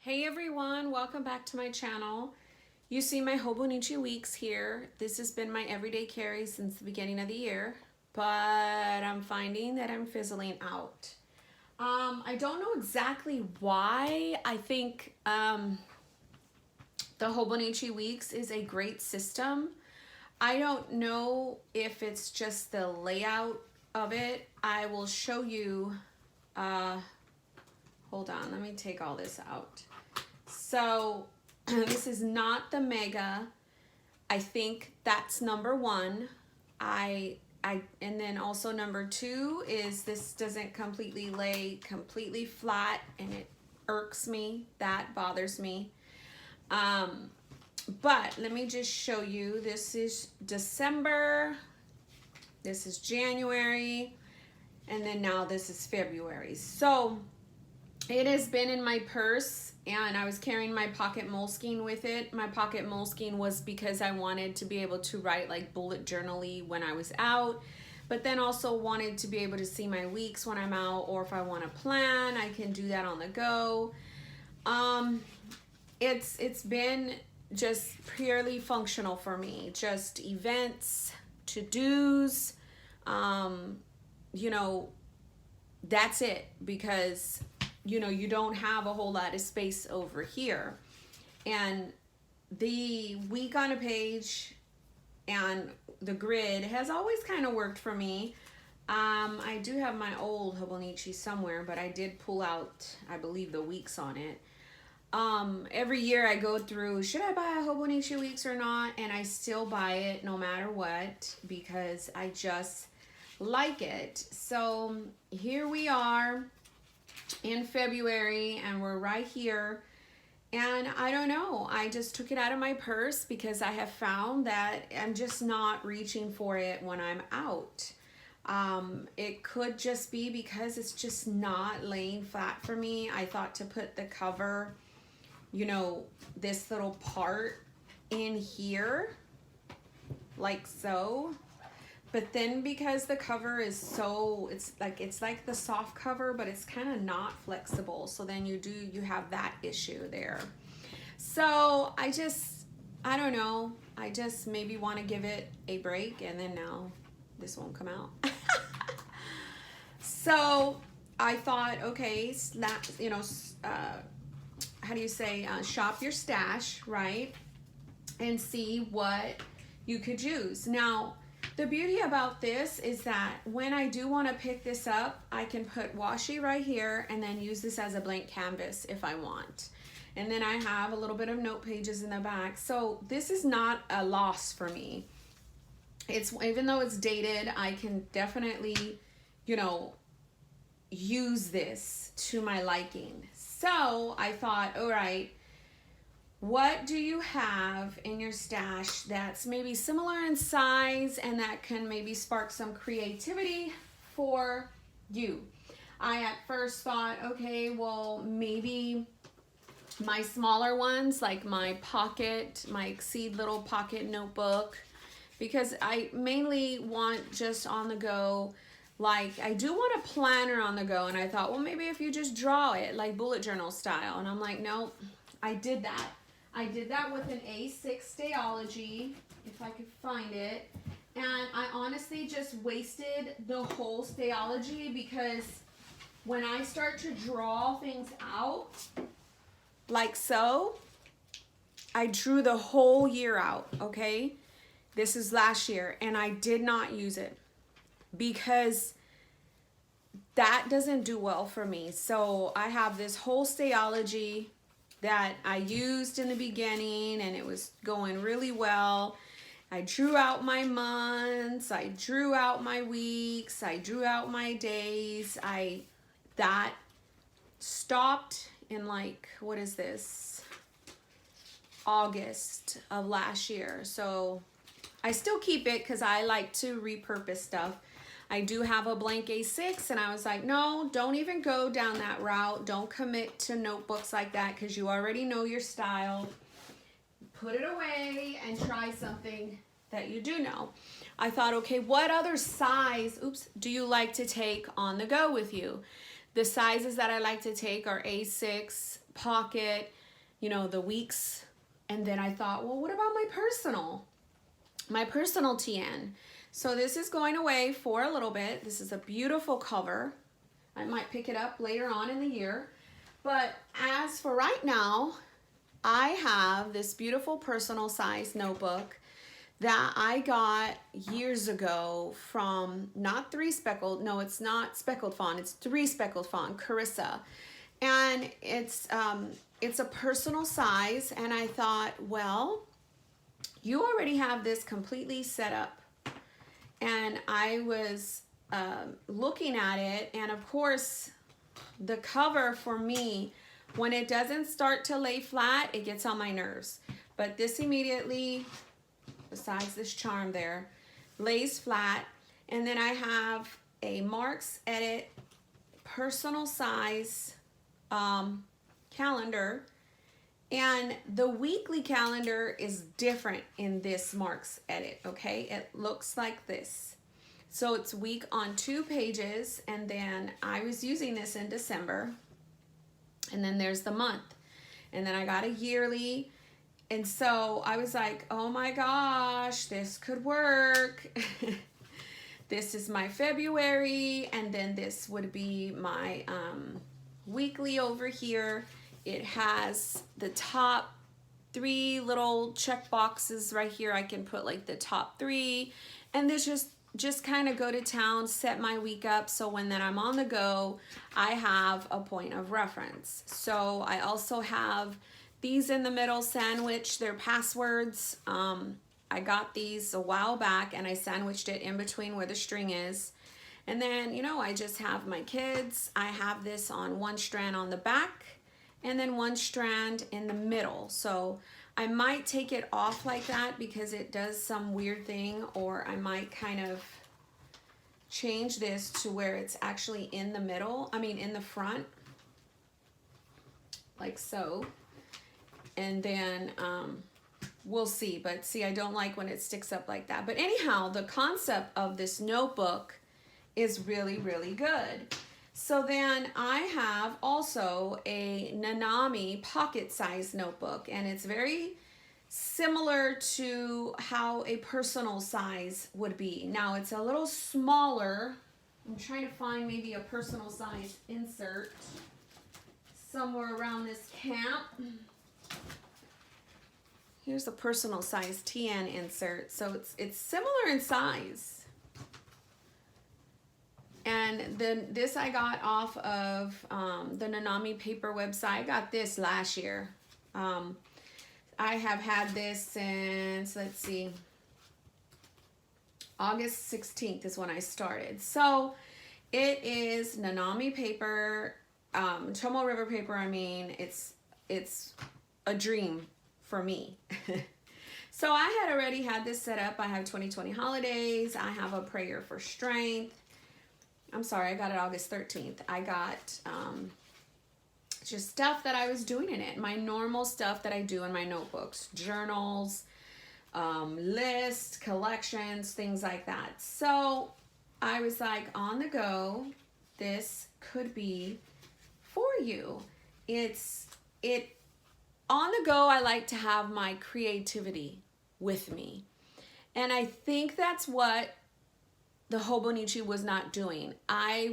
Hey everyone, welcome back to my channel. You see my Hobonichi weeks here. This has been my everyday carry since the beginning of the year, but I'm finding that I'm fizzling out. I don't know exactly why. I think the Hobonichi weeks is a great system. I don't know if it's just the layout of it. I will show you, hold on, let me take all this out. So this is not the mega. I think that's number one. And then also number two is this doesn't completely lay completely flat, and it irks me. That bothers me. But let me just show you. This is December. This is January. And then now this is February. So it has been in my purse, and I was carrying my pocket moleskine with it. My pocket moleskine was because I wanted to be able to write like bullet journal-y when I was out, but then also wanted to be able to see my weeks when I'm out, or if I want to plan, I can do that on the go. It's been just purely functional for me, just events, to-dos, you know, that's it, because you know, you don't have a whole lot of space over here. And the week on a page and the grid has always kind of worked for me. I do have my old Hobonichi somewhere, but I did pull out, I believe, the weeks on it. Every year I go through, should I buy a Hobonichi weeks or not? And I still buy it no matter what, because I just like it. So here we are in February, and we're right here, and I don't know, I just took it out of my purse because I have found that I'm just not reaching for it when I'm out. It could just be because it's just not laying flat for me. I thought to put the cover, you know, this little part in here like so. But then because the cover is so, it's like the soft cover, but it's kind of not flexible. So then you have that issue there. So I don't know. I just maybe want to give it a break, and then now this won't come out. So I thought, okay, you know, how do you say, shop your stash, right? And see what you could use. Now, the beauty about this is that when I do want to pick this up, I can put washi right here and then use this as a blank canvas if I want. And then I have a little bit of note pages in the back. So this is not a loss for me. It's, even though it's dated, I can definitely, you know, use this to my liking. So I thought, all right, what do you have in your stash that's maybe similar in size and that can maybe spark some creativity for you? I at first thought, okay, well, maybe my smaller ones, like my Exceed little pocket notebook, because I mainly want just on the go. Like, I do want a planner on the go, and I thought, well, maybe if you just draw it like bullet journal style. And I'm like, no, I did that. I did that with an A6 Stayology, if I could find it. And I honestly just wasted the whole Stayology, because when I start to draw things out, like so, I drew the whole year out, okay? This is last year, and I did not use it because that doesn't do well for me. So I have this whole Stayology that I used in the beginning, and it was going really well. I drew out my months, I drew out my weeks, I drew out my days. That stopped in, like, what is this? August of last year. So I still keep it because I like to repurpose stuff. I do have a blank A6, and I was like, no, don't even go down that route. Don't commit to notebooks like that, because you already know your style. Put it away and try something that you do know. I thought, okay, what other size, do you like to take on the go with you? The sizes that I like to take are A6 pocket, you know, the weeks. And then I thought, well, what about my personal TN? So this is going away for a little bit. This is a beautiful cover. I might pick it up later on in the year. But as for right now, I have this beautiful personal size notebook that I got years ago from not Three Speckled, no, it's not Speckled Fawn, it's Three Speckled Fawn, Carissa. And it's a personal size, and I thought, well, you already have this completely set up. And I was looking at it, and of course, the cover for me, when it doesn't start to lay flat, it gets on my nerves. But this immediately, besides this charm there, lays flat. And then I have a Mark's Edit personal size calendar. And the weekly calendar is different in this Mark's Edit, okay? It looks like this. So it's week on 2 pages, and then I was using this in December, and then there's the month, and then I got a yearly, and so I was like, oh my gosh, this could work. This is my February, and then this would be my weekly over here. It has the top 3 little check boxes right here. I can put like the top 3, and this just kind of go to town, set my week up, so when then I'm on the go, I have a point of reference. So I also have these in the middle sandwich. They're passwords. I got these a while back, and I sandwiched it in between where the string is. And then, you know, I just have my kids. I have this on 1 strand on the back, and then 1 strand in the middle. So I might take it off like that because it does some weird thing, or I might kind of change this to where it's actually in the middle, in the front, like so. And then we'll see. But see, I don't like when it sticks up like that. But anyhow, the concept of this notebook is really, really good. So then I have also a Nanami pocket-sized notebook, and it's very similar to how a personal size would be. Now it's a little smaller. I'm trying to find maybe a personal size insert somewhere around this camp. Here's a personal size TN insert. So it's similar in size. And then this I got off of the Nanami paper website. I got this last year. I have had this since, let's see, August 16th is when I started. So it is Nanami paper, Tomo River paper. It's a dream for me. So I had already had this set up. I have 2020 holidays. I have a prayer for strength. I'm sorry, I got it August 13th. I got just stuff that I was doing in it. My normal stuff that I do in my notebooks. Journals, lists, collections, things like that. So I was like, on the go, this could be for you. On the go, I like to have my creativity with me. And I think that's what the Hobonichi was not doing. I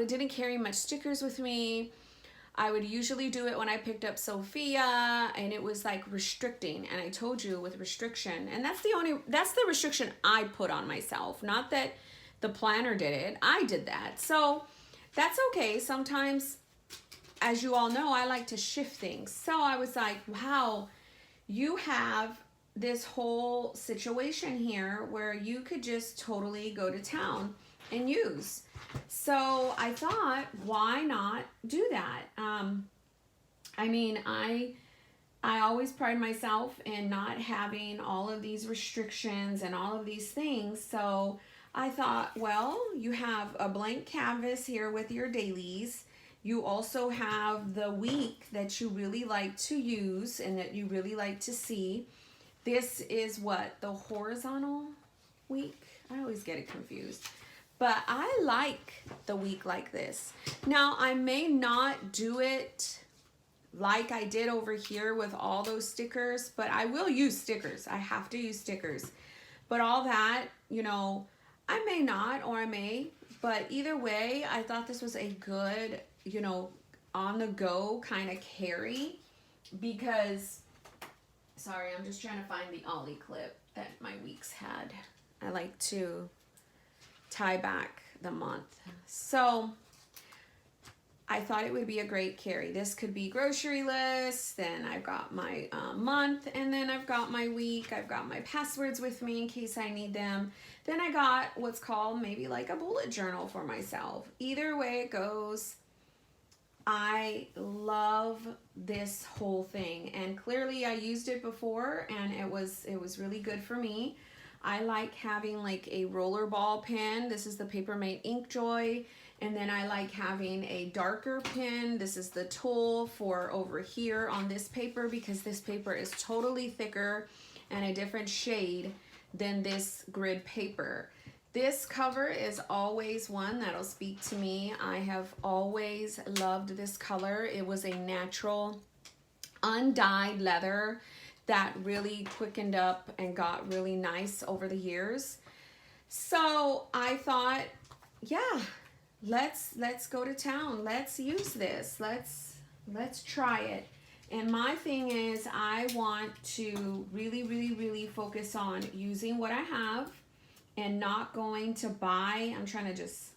didn't carry much stickers with me. I would usually do it when I picked up Sophia, and it was like restricting. And I told you with restriction, and that's the restriction I put on myself. Not that the planner did it. I did that. So that's okay. Sometimes, as you all know, I like to shift things. So I was like, wow, you have this whole situation here where you could just totally go to town and use. So I thought, why not do that? I always pride myself in not having all of these restrictions and all of these things. So I thought, well, you have a blank canvas here with your dailies. You also have the week that you really like to use and that you really like to see. This is what, the horizontal week? I always get it confused. But I like the week like this. Now, I may not do it like I did over here with all those stickers, but I will use stickers. I have to use stickers. But all that, you know, I may not or I may, but either way, I thought this was a good, you know, on the go kind of carry because, sorry, I'm just trying to find the ollie clip that my weeks had. I like to tie back the month. So I thought it would be a great carry. This could be grocery list, then I've got my month, and then I've got my week. I've got my passwords with me in case I need them. Then I got what's called maybe like a bullet journal for myself. Either way it goes, I love this whole thing, and clearly I used it before and it was really good for me. I like having like a roller ball pen. This is the Papermate Ink Joy. And then I like having a darker pen. This is the Tool for over here on this paper because this paper is totally thicker and a different shade than this grid paper. This cover is always one that'll speak to me. I have always loved this color. It was a natural undyed leather that really quickened up and got really nice over the years. So I thought, yeah, let's go to town. Let's use this. Let's try it. And my thing is I want to really focus on using what I have and not going to buy. I'm trying to just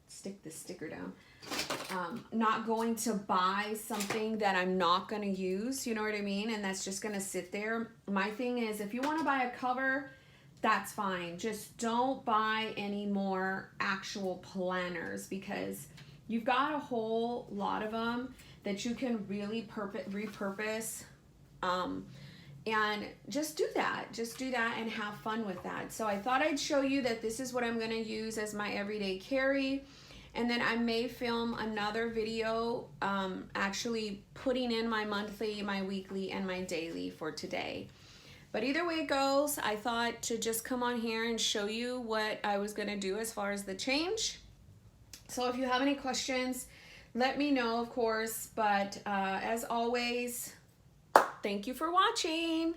stick this sticker down. Not going to buy something that I'm not going to use, you know what I mean? And that's just going to sit there. My thing is, if you want to buy a cover, that's fine. Just don't buy any more actual planners because you've got a whole lot of them that you can really repurpose. And just do that. Just do that and have fun with that. So I thought I'd show you that this is what I'm going to use as my everyday carry. And then I may film another video actually putting in my monthly, my weekly, and my daily for today. But either way it goes, I thought to just come on here and show you what I was going to do as far as the change. So if you have any questions, let me know, of course. But as always, thank you for watching.